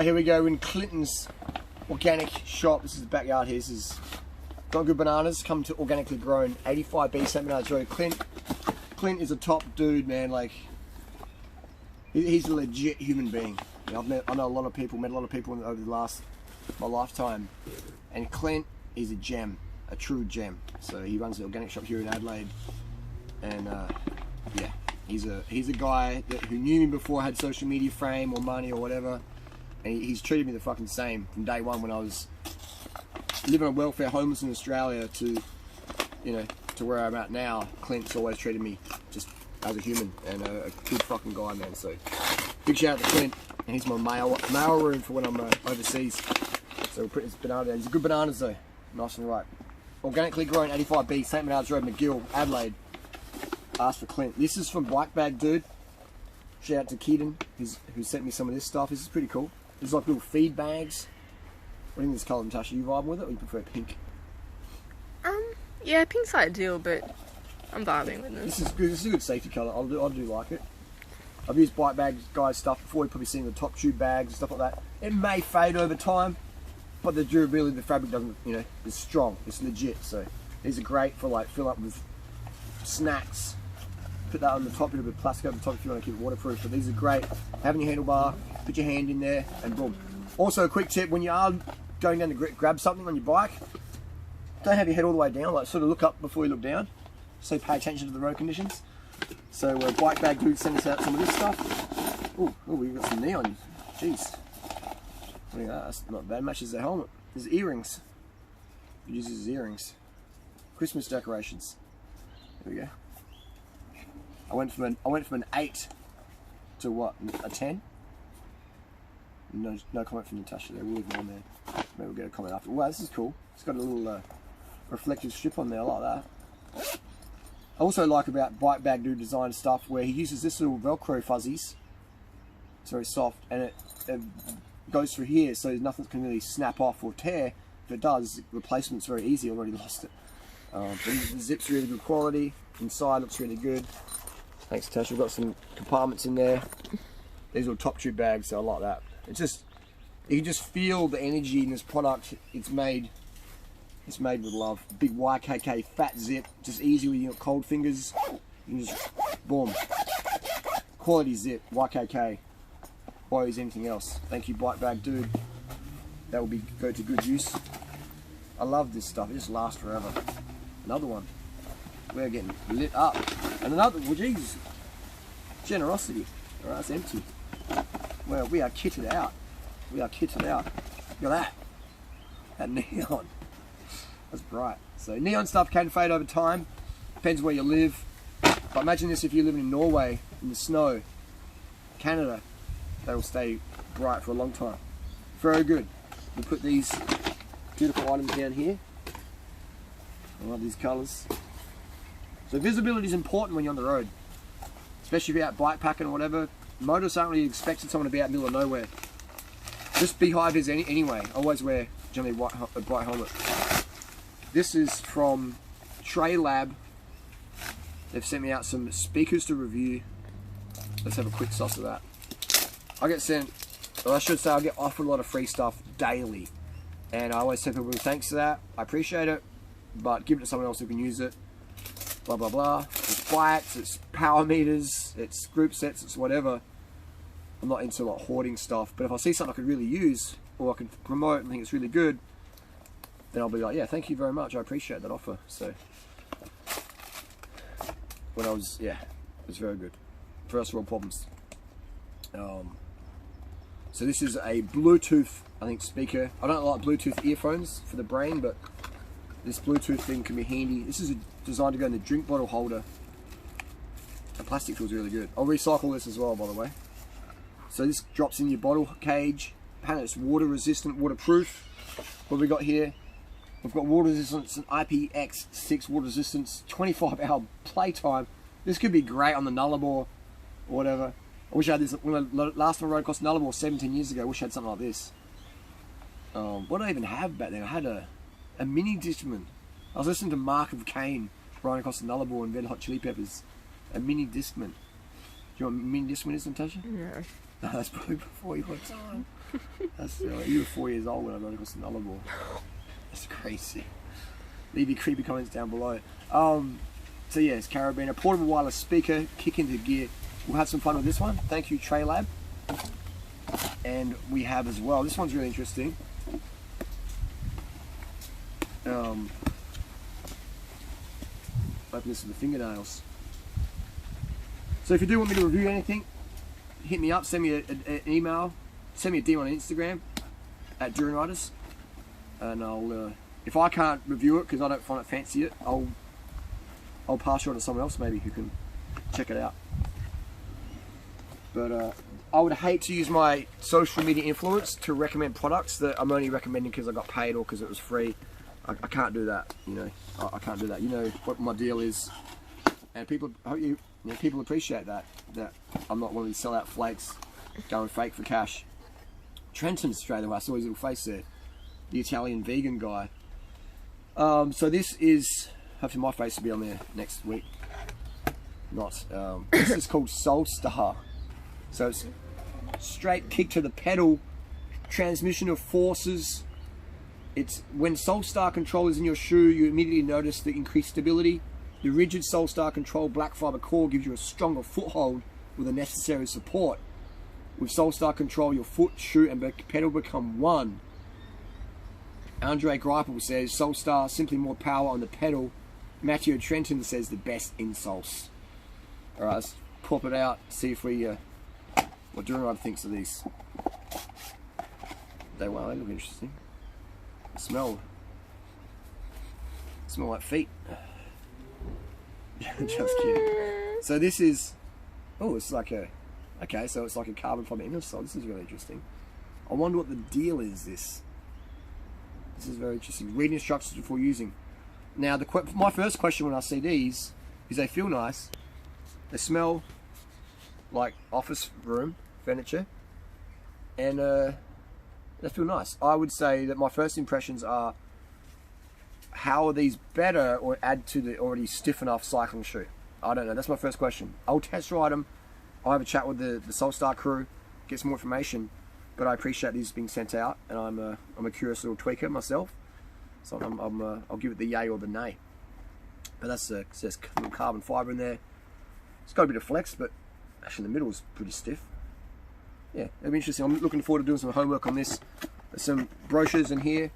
Here we go in Clinton's organic shop. This is the backyard here. This is got good bananas, come to organically grown 85B St. Bernard's Road. Clint is a top dude, man. Like, he's a legit human being. You know, I know a lot of people, met a lot of people over my lifetime, and Clint is a gem, a true gem. So he runs the organic shop here in Adelaide, and yeah, he's a guy who knew me before I had social media fame or money or whatever, and he's treated me the fucking same from day one when I was living on welfare, homeless in Australia, to, you know, to where I'm at now. Clint's always treated me just as a human and a good fucking guy, man. So big shout out to Clint, and he's my mail room for when I'm overseas. So we'll put this banana down. These are good bananas though, nice and ripe. Organically grown, 85B, St. Bernard's Road, McGill, Adelaide. Ask for Clint. This is from Bike Bag Dude. Shout out to Keaton, who sent me some of this stuff. This is pretty cool. There's like little feed bags. What do you think this colour, Natasha? You vibing with it, or you prefer pink? Yeah, pink's ideal, but I'm vibing with this. This is good. This is a good safety colour. I do like it. I've used Bike Bag Guys stuff before. You've probably seen the top tube bags and stuff like that. It may fade over time, but the durability, the fabric doesn't, you know, is strong. It's legit. So these are great for like fill up with snacks. Put that on the top, a bit of plastic over the top if you want to keep it waterproof. But these are great. Having your handlebar, put your hand in there, and boom. Also, a quick tip: when you are going down to grab something on your bike, don't have your head all the way down. Like, sort of look up before you look down. So pay attention to the road conditions. So Bike Bag Dude sent us out some of this stuff. Oh, we've got some neon. Jeez. Look at that. That's not bad. Matches the helmet. There's earrings. He uses his earrings. Christmas decorations. There we go. I went from an 8 to what? A 10. No comment from Natasha there. We'll leave it on there. Maybe we'll get a comment after. Wow, this is cool. It's got a little reflective strip on there. I like that. I also like about Bike Bag Dude design stuff where he uses this little Velcro fuzzies. It's very soft, and it goes through here, so nothing can really snap off or tear. If it does, replacement's very easy. Already lost it. But the zip's really good quality. Inside looks really good. Thanks, Natasha. We've got some compartments in there. These are top tube bags, so I like that. It's just, you can just feel the energy in this product. It's made with love. Big YKK fat zip, just easy with your cold fingers. You can just, boom. Quality zip, YKK. Why use anything else? Thank you, Bike Bag Dude. That will go to good use. I love this stuff. It just lasts forever. Another one. We're getting lit up. And another, well, geez, generosity. All right, it's empty. Well, we are kitted out. We are kitted out. Look at that. That neon. That's bright. So neon stuff can fade over time. Depends where you live. But imagine this if you're living in Norway, in the snow, Canada. They will stay bright for a long time. Very good. We put these beautiful items down here. I love these colours. So visibility is important when you're on the road. Especially if you're out bike packing or whatever. Motorists aren't really expecting someone to be out in the middle of nowhere. Just be high vis anyway. I always wear generally a bright helmet. This is from Trey Lab. They've sent me out some speakers to review. Let's have a quick sauce of that. I get sent, or I should say I get offered a lot of free stuff daily. And I always tell people thanks for that. I appreciate it. But give it to someone else who can use it. Blah, blah, blah. It's bikes, it's power meters, it's group sets, it's whatever. I'm not into like hoarding stuff, but if I see something I could really use, or I can promote and think it's really good, then I'll be like, yeah, thank you very much, I appreciate that offer. So, when I was, yeah, it was very good. First world problems. So this is a Bluetooth, I think, speaker. I don't like Bluetooth earphones for the brain, but this Bluetooth thing can be handy. This is designed to go in the drink bottle holder. The plastic feels really good. I'll recycle this as well, by the way. So this drops in your bottle cage. Apparently it's water resistant, waterproof. What we got here? We've got water resistance and IPX6 water resistance, 25-hour playtime. This could be great on the Nullarbor or whatever. I wish I had this. When I last time I rode across Nullarbor 17 years ago, I wish I had something like this. What did I even have back then? I had a mini Discman. I was listening to Mark of Cain riding across the Nullarbor and Red Hot Chili Peppers. A mini Discman. you want mini disc winners, Natasha? No. No, that's probably before your time. That's, you were 4 years old when I got across another ball. That's crazy. Leave your creepy comments down below. So yes, carabiner, portable wireless speaker, kick into gear. We'll have some fun with this one. Thank you, Trailab. And we have as well, this one's really interesting. Open this with the fingernails. So if you do want me to review anything, hit me up, send me an email, send me a DM on Instagram at durianriders, and I'll if I can't review it because I don't find it fancy it, I'll pass you on to someone else maybe who can check it out. But I would hate to use my social media influence to recommend products that I'm only recommending because I got paid or because it was free. I can't do that, you know. I can't do that. You know what my deal is, and people, I hope people appreciate that I'm not one of these sellout flakes going fake for cash. Trenton straight away, I saw his little face there, the Italian vegan guy. So this is, hopefully my face will be on there next week. Not. This is called Soul Star. So it's straight kick to the pedal, transmission of forces. It's when Soul Star control is in your shoe, you immediately notice the increased stability. The rigid Soul Star control black fiber core gives you a stronger foothold with the necessary support. With Soul Star control, your foot, shoe, and pedal become one. Andre Greipel says Soul Star, simply more power on the pedal. Matthew Trenton says the best insoles. All right, let's pop it out. See if we what Durianrider thinks of these. They look interesting. Smell like feet. Just kidding. So this is, oh, it's like a, okay, so it's like a carbon fiber insole. This is really interesting. I wonder what the deal is. This is very interesting. Read instructions before using. Now, my first question when I see these is they feel nice. They smell like office room furniture, and they feel nice. I would say that my first impressions are, how are these better or add to the already stiff enough cycling shoe? I don't know. That's my first question. I'll test ride them. I'll have a chat with the Soul Star crew, get some more information. But I appreciate these being sent out, and I'm a curious little tweaker myself. So I'll give it the yay or the nay. But that's it says little carbon fiber in there. It's got a bit of flex, but actually in the middle is pretty stiff. Yeah, it'll be interesting. I'm looking forward to doing some homework on this. There's some brochures in here.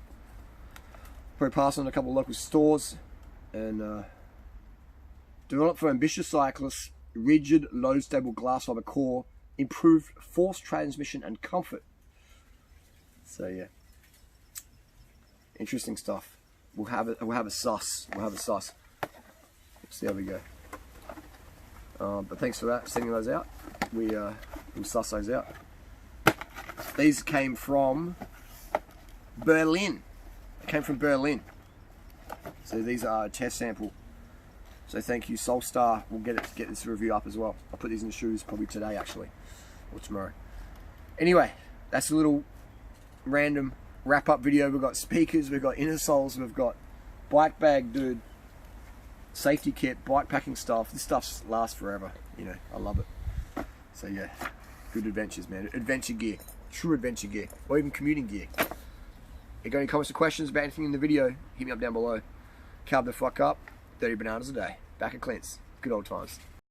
Probably pass on a couple of local stores. And developed for ambitious cyclists, rigid, low stable glass fiber core, improved force transmission and comfort. So yeah, interesting stuff. We'll have a suss. Let's see how we go. But thanks for that, sending those out. We'll suss those out. These came from Berlin. They came from Berlin. So these are a test sample. So thank you, Soul Star. We'll get this review up as well. I'll put these in the shoes probably today actually, or tomorrow. Anyway, that's a little random wrap-up video. We've got speakers, we've got inner soles, we've got bike bag, dude, safety kit, bike packing stuff. This stuff lasts forever. You know, I love it. So yeah, good adventures, man. Adventure gear, true adventure gear, or even commuting gear. If you got any comments or questions about anything in the video, hit me up down below. Carb the fuck up. 30 bananas a day. Back at Clint's. Good old times.